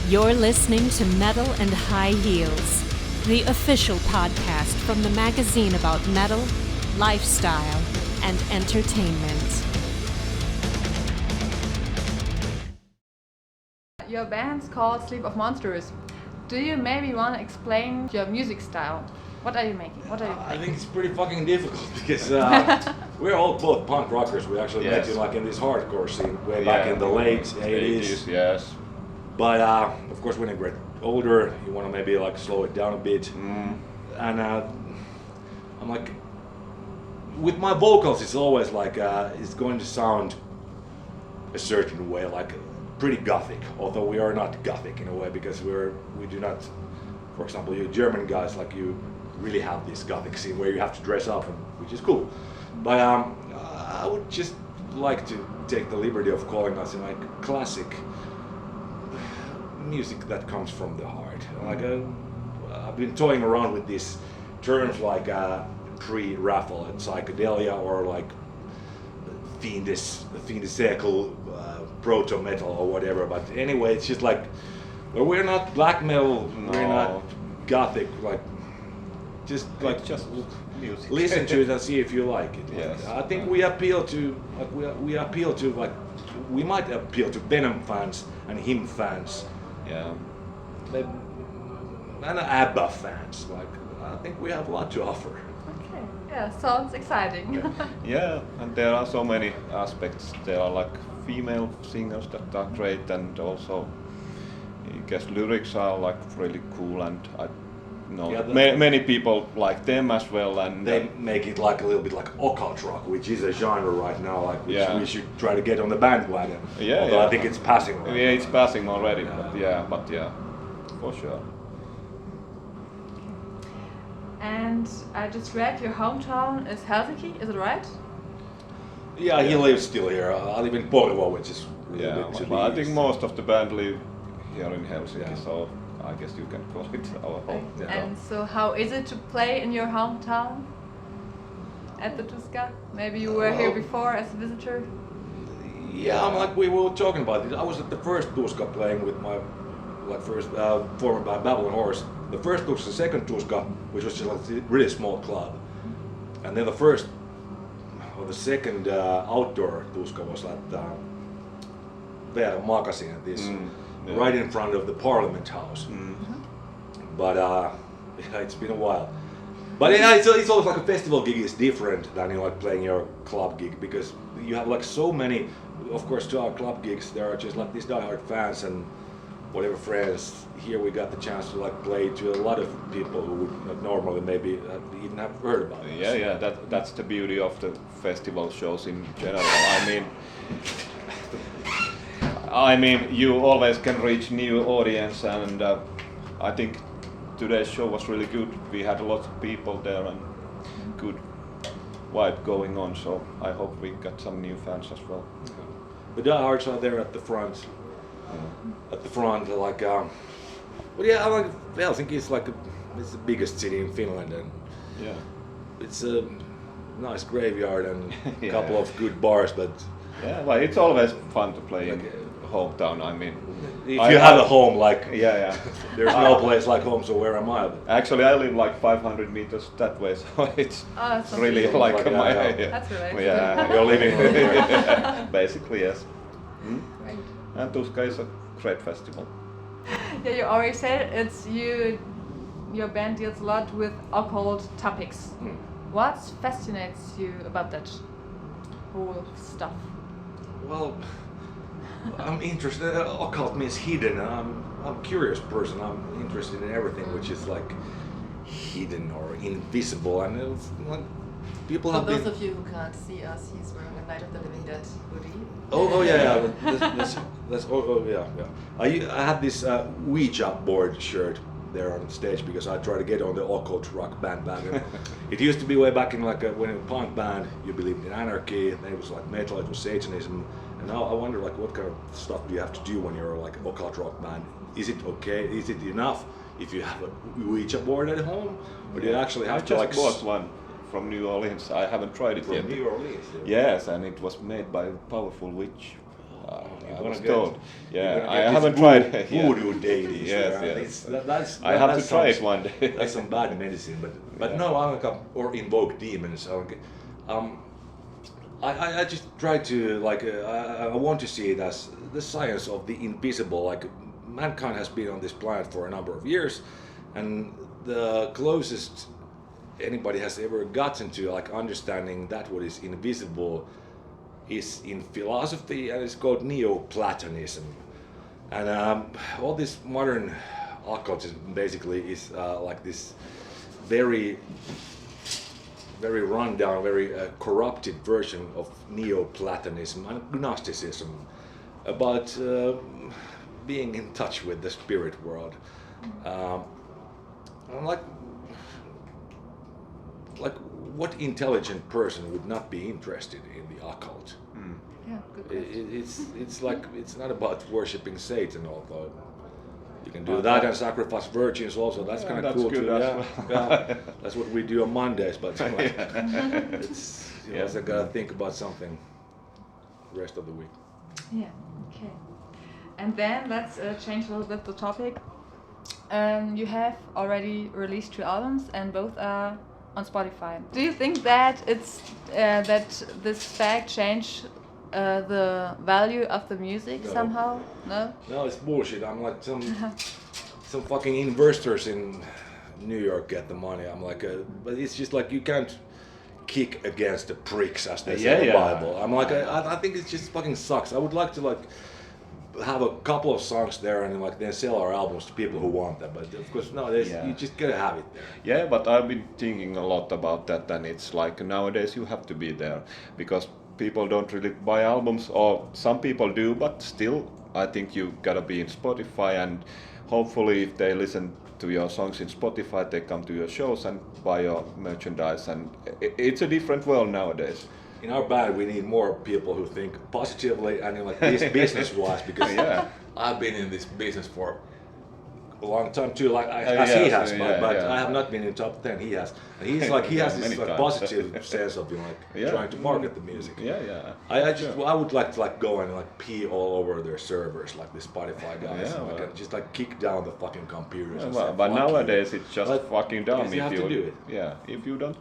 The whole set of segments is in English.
You're listening to Metal and High Heels, the official podcast from the magazine about metal, lifestyle, and entertainment. Your band's called Sleep of Monsters. Do you maybe want to explain your music style? What are you making? What are you I playing? think it's pretty fucking difficult because we're all both punk rockers. We actually met in this hardcore scene way back in the late 80s. Yes. But of course, when you get older, you want to maybe slow it down a bit. And I'm like, with my vocals, it's always it's going to sound a certain way, pretty gothic. Although we are not gothic in a way because we do not. For example, you German guys you really have this gothic scene where you have to dress up, which is cool. But I would just like to take the liberty of calling us classic music that comes from the heart. I've been toying around with these terms pre-raffle and psychedelia or fiendistical proto-metal or whatever. But anyway, it's just we're not black metal, we're not gothic, just music. Listen to it and see if you like it. Yes. I think we appeal to we might appeal to Venom fans and Him fans. Yeah. And ABBA fans. I think we have a lot to offer. Okay, yeah, sounds exciting. Yeah, and there are so many aspects. There are female singers that are great, and also I guess lyrics are really cool, and I know many people like them as well, and they make it a little bit like occult rock, which is a genre right now, which we should try to get on the bandwagon. Although I think it's passing. Right yeah, now. it's passing already, but yeah, for sure. And I just read your hometown is Helsinki, is it right? Yeah, he lives still here. I live in Porvoo, which is a little bit to the I think east. most of the band live here in Helsinki, Yeah. so I guess you can call it our home. And so how is it to play in your hometown at the Tuska? Maybe you were here before as a visitor? Yeah, we were talking about it. I was at the first Tuska playing with my first former band Babylon Horse. The first Tuska, the second Tuska, which was just a really small club. And then the second outdoor Tuska was at Veera Magazine, right in front of the Parliament House. But it's been a while. But it's always a festival gig is different than playing your club gig because you have so many. Of course, to our club gigs, there are just these diehard fans and whatever friends. Here we got the chance to play to a lot of people who would not normally maybe even have heard about it. Yeah, that's the beauty of the festival shows in general. I mean, you always can reach new audience, and I think today's show was really good. We had a lot of people there and good vibe going on, so I hope we got some new fans as well. The diehards are there at the front. At the front, Helsinki is it's the biggest city in Finland, and it's a nice graveyard and a couple of good bars, but well, it's always fun to play in hometown. I mean, if you have a home, there's no place like home, so where am I? Actually, I live 500 meters that way, so it's really beautiful. That's really You're living basically, yes. Great. And Tuska is a great festival. Yeah, you already said it's your band deals a lot with occult topics. What fascinates you about that whole stuff? Well, I'm interested. Occult means hidden. I'm a curious person. I'm interested in everything which is hidden or invisible. And it's, people For have those been. of you who can't see us, he's wearing a Night of the Living Dead hoodie. Oh yeah. That's yeah. I had this Ouija board shirt there on stage because I tried to get on the occult rock bandwagon. It used to be way back in when in a punk band you believed in anarchy, and then it was metal, it was Satanism, and now I wonder what kind of stuff do you have to do when you're occult rock band? Is it okay? Is it enough if you have a Ouija board at home, or do you actually have to I just bought one from New Orleans. I haven't tried it yet. From New Orleans? Yes, and it was made by a powerful witch. You're I gonna was get- told. you're Yeah, gonna I get haven't this tried. Yeah. voodoo deities. Yes, there. yes. That's, I have that to try sounds- it one day. That's some bad medicine, but Yeah. no, I'm like or invoke demons. I just try to like I want to see it as the science of the invisible. Like mankind has been on this planet for a number of years, and the closest anybody has ever gotten to like understanding that what is invisible is in philosophy, and it's called Neoplatonism. And all this modern occultism basically is like this very rundown, very corrupted version of Neoplatonism and Gnosticism about being in touch with the spirit world. I'm like what intelligent person would not be interested in the occult? Yeah, good question. It's like it's not about worshiping Satan, although you can do that and sacrifice virgins also. That's Yeah, kind of that's cool good too. as Yeah, well. yeah. That's what we do on Mondays. But like, it's you also gotta think about something the rest of the week. Yeah, okay. And then let's change a little bit the topic. You have already released 2 albums, and both are on Spotify. Do you think that it's that this fact changed the value of the music No. somehow? No. No, it's bullshit. I'm like some fucking investors in New York get the money. I'm like, but it's just like you can't kick against the pricks as they say in the Yeah. Bible. I'm like, I think it just fucking sucks. I would like to like have a couple of songs there and like then sell our albums to people who want them. But of course, no, Yeah. you just gotta have it there. Yeah, but I've been thinking a lot about that, and it's like nowadays you have to be there because people don't really buy albums, or some people do, but still, I think you gotta be in Spotify, and hopefully, if they listen to your songs in Spotify, they come to your shows and buy your merchandise, and it's a different world nowadays. In our band, we need more people who think positively and like this business-wise because Yeah. I've been in this business for a long time too, like as yes, he has, yeah, but yeah. I have not been in top 10. He has, and he's like he has Yeah, this many like, times. positive sense of like Yeah. trying to market the music. Yeah. I would like to like go and like pee all over their servers like the Spotify guys, Yeah, and, like, well. and just like kick down the fucking computers. and Well, say, but "Fuck nowadays you." it's just Like, fucking dumb because you have to do it. Yeah, if you don't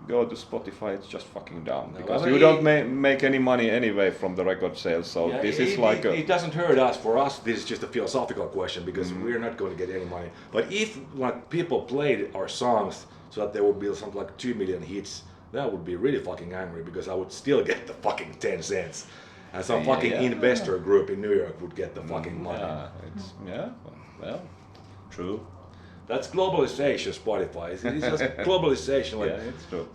go to Spotify, it's just fucking dumb No, because but you it- don't make any money anyway from the record sales. So Yeah, this it, is like it doesn't hurt us. For us, this is just a philosophical question because Mm-hmm. we're not going to get any money. But if like people played our songs so that there would be something like 2 million hits, then I would be really fucking angry because I would still get the fucking 10 cents. And some Yeah, fucking yeah. investor group in New York would get the fucking money. Yeah, well, true. That's globalization, Spotify. It's just globalization. Like Yeah, it's true.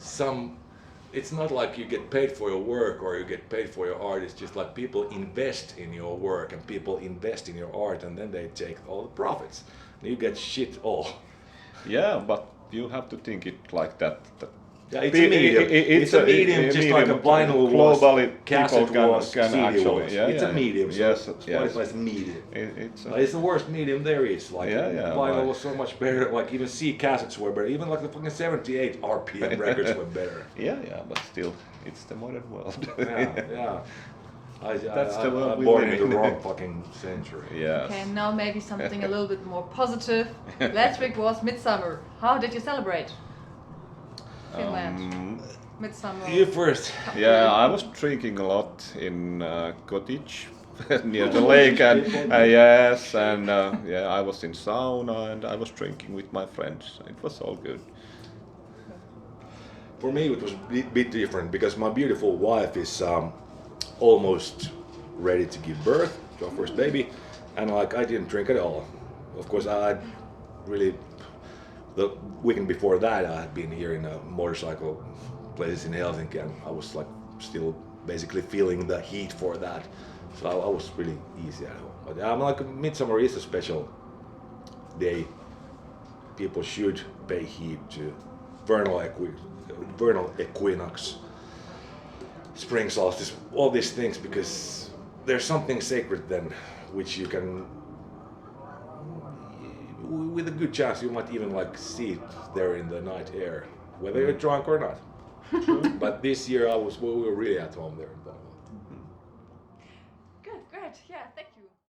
it's not like you get paid for your work or you get paid for your art. It's just like people invest in your work and people invest in your art and then they take all the profits. And you get shit all. Yeah, but you have to think it like that. Yeah, it's a medium. It's a medium, just like a vinyl was, globally, cassette people was, can CD actually. was. Yeah, It's yeah, a medium. So Yes, Spotify is yes. a medium. It's But it's the worst medium there is. Like Yeah, vinyl why? was so much better. Like even C cassettes were better. Even like the fucking 78 RPM records were better. yeah, but still, it's the modern world. Yeah. That's the world I'm we born live in the in. wrong fucking century. Yes. Okay, now maybe something a little bit more positive. Last week was midsummer. How did you celebrate? Finland. Midsummer. You first. Yeah, I was drinking a lot in cottage near the lake, and yes, and yeah, I was in sauna and I was drinking with my friends. It was all good. For me, it was a bit different because my beautiful wife is almost ready to give birth to our first baby, and like I didn't drink at all. Of course, I really the weekend before that I had been here in a motorcycle places in Helsinki, and I was like still basically feeling the heat for that. So I was really easy at home. But I'm like midsummer is a special day. People should pay heed to vernal equinox, spring solstice, all these things, because there's something sacred then, which you can, with a good chance, you might even like see it there in the night air, whether you're drunk or not. But this year we were really at home there in Portland. Right, yeah, thank you.